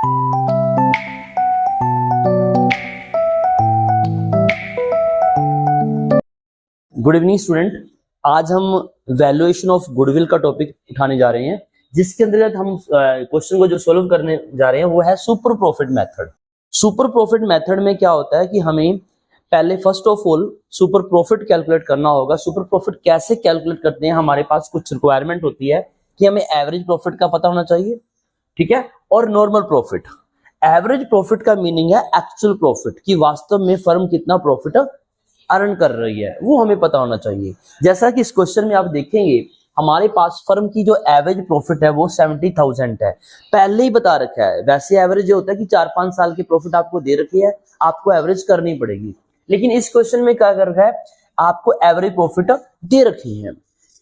Good evening student, आज हम valuation of goodwill का टॉपिक उठाने जा रहे हैं, जिसके अंतर्गत हम क्वेश्चन को जो सोल्व करने जा रहे हैं वो है super profit method. Super profit method में क्या होता है कि हमें पहले first of all super profit calculate करना होगा। सुपर प्रॉफिट कैसे कैलकुलेट करते हैं, हमारे पास कुछ रिक्वायरमेंट होती है कि हमें एवरेज प्रॉफिट का पता होना चाहिए, ठीक है, और नॉर्मल प्रॉफिट। एवरेज प्रॉफिट का मीनिंग है एक्चुअल प्रॉफिट, कि वास्तव में फर्म कितना प्रॉफिट अर्न कर रही है, वो हमें पता होना चाहिए। जैसा कि इस क्वेश्चन में आप देखेंगे हमारे पास फर्म की जो एवरेज प्रॉफिट है वो 70,000 है, पहले ही बता रखा है। वैसे एवरेज ये होता है कि 4-5 साल की प्रॉफिट आपको दे रखी है, आपको एवरेज करनी पड़ेगी, लेकिन इस क्वेश्चन में क्या कर रखा है, आपको एवरेज प्रॉफिट दे रखी है।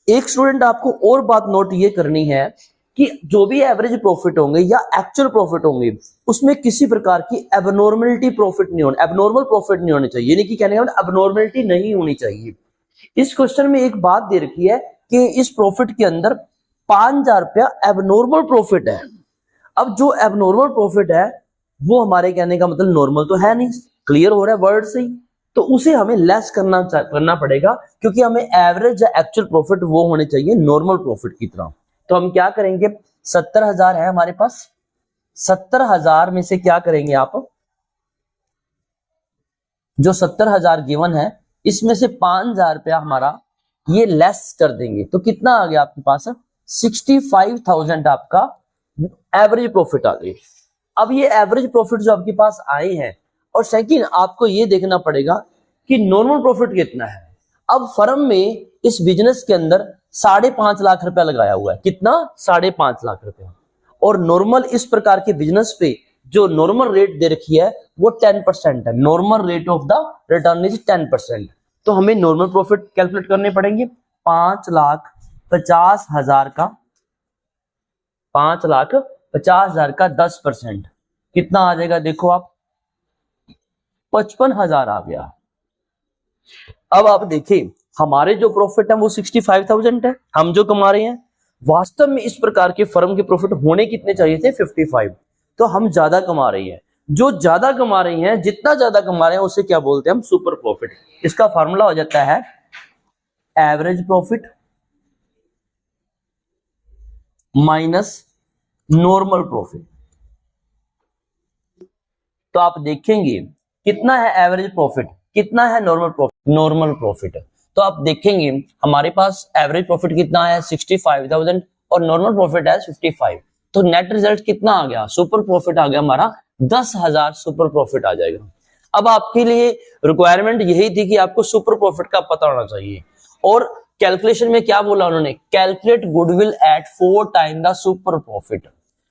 एक स्टूडेंट आपको और बात नोट ये करनी है कि जो भी एवरेज प्रॉफिट होंगे या एक्चुअल प्रॉफिट होंगे उसमें किसी प्रकार की एबनॉर्मलिटी प्रॉफिट नहीं होनी, एबनॉर्मल प्रॉफिट नहीं होनी चाहिए, यानी कि कहने का मतलब एबनॉर्मलिटी नहीं होनी चाहिए। इस क्वेश्चन में एक बात दे रखी है कि इस प्रॉफिट के अंदर 5,000 रुपया एबनॉर्मल प्रॉफिट है। अब जो एबनॉर्मल प्रॉफिट है वो हमारे कहने का मतलब नॉर्मल तो है नहीं, क्लियर हो रहा है वर्ड से ही, तो उसे हमें लेस करना पड़ेगा, क्योंकि हमें एवरेज या एक्चुअल प्रॉफिट वो होने चाहिए नॉर्मल प्रॉफिट की तरह। तो हम क्या करेंगे, 70,000 है हमारे पास, 70,000 में से क्या करेंगे आप, जो 70,000 गिवन है इसमें से 5,000 रुपया हमारा ये लेस कर देंगे, तो कितना आ गया आपके पास, 65,000 आपका एवरेज प्रॉफिट आ गई। अब ये एवरेज प्रॉफिट जो आपके पास आए हैं, और सेकंड आपको ये देखना पड़ेगा कि नॉर्मल प्रॉफिट कितना है। अब फर्म में इस बिजनेस के अंदर 5.5 लाख रुपया लगाया हुआ है, कितना, 5.5 लाख रुपया, और नॉर्मल इस प्रकार के बिजनेस पे जो नॉर्मल रेट दे रखी है वो 10% है। Normal rate of the return is 10%। तो हमें नॉर्मल प्रॉफिट कैलकुलेट करने पड़ेंगे। 5,50,000 का 5,50,000 का 10% कितना आ जाएगा, देखो आप 55,000 आ गया। अब आप देखिए हमारे जो प्रॉफिट है वो 65,000 है, हम जो कमा रहे हैं, वास्तव में इस प्रकार के फर्म के प्रॉफिट होने कितने चाहिए थे, 55, तो हम ज्यादा कमा रही हैं। जो ज्यादा कमा रही हैं, जितना ज्यादा कमा रहे हैं उसे क्या बोलते हैं हम, सुपर प्रॉफिट। इसका फार्मूला हो जाता है average profit minus normal profit. तो आप देखेंगे कितना है एवरेज प्रॉफिट, कितना है नॉर्मल प्रॉफिट, नॉर्मल प्रॉफिट। तो आप देखेंगे हमारे पास एवरेज प्रॉफिट कितना है 65,000 और नॉर्मल प्रॉफिट है 55, तो नेट रिजल्ट कितना आ गया, सुपर प्रॉफिट आ गया हमारा 10,000 सुपर प्रॉफिट आ जाएगा। अब आपके लिए रिक्वायरमेंट यही थी कि आपको सुपर प्रॉफिट का पता होना चाहिए, और कैलकुलेशन में क्या बोला उन्होंने, calculate goodwill at 4 time the super profit.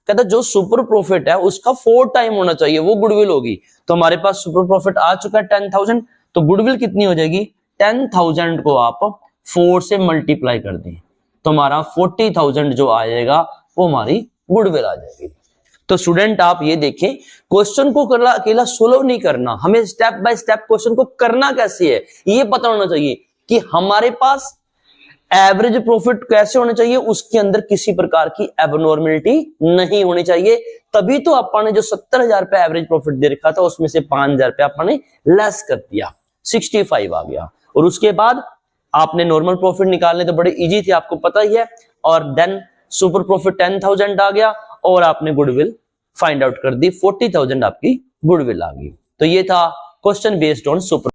कहता जो सुपर प्रॉफिट है उसका 4 टाइम होना चाहिए, वो गुडविल होगी। तो हमारे पास सुपर प्रॉफिट आ चुका है 10,000, तो गुडविल कितनी हो जाएगी, 10,000 को आप 4 से मल्टीप्लाई कर दें तो हमारा 40,000 जो आएगा वो हमारी गुडविल आ जाएगी। तो स्टूडेंट आप ये देखें, क्वेश्चन को अकेला सोल्व नहीं करना, हमें स्टेप बाय स्टेप क्वेश्चन को करना कैसे है ये पता होना चाहिए, कि हमारे पास एवरेज प्रॉफिट कैसे होना चाहिए, उसके अंदर किसी प्रकार की एबनॉर्मलिटी नहीं होनी चाहिए। तभी तो आपने जो 70,000 रुपया एवरेज प्रॉफिट दे रखा था उसमें से 5,000 रुपया आपने लेस कर दिया, 65 आ गया, और उसके बाद आपने नॉर्मल प्रॉफिट निकालने तो बड़े इजी थे, आपको पता ही है, और देन सुपर प्रॉफिट 10,000 आ गया, और आपने गुडविल फाइंड आउट कर दी, 40,000 आपकी गुडविल आ गई। तो ये था क्वेश्चन बेस्ड ऑन सुपर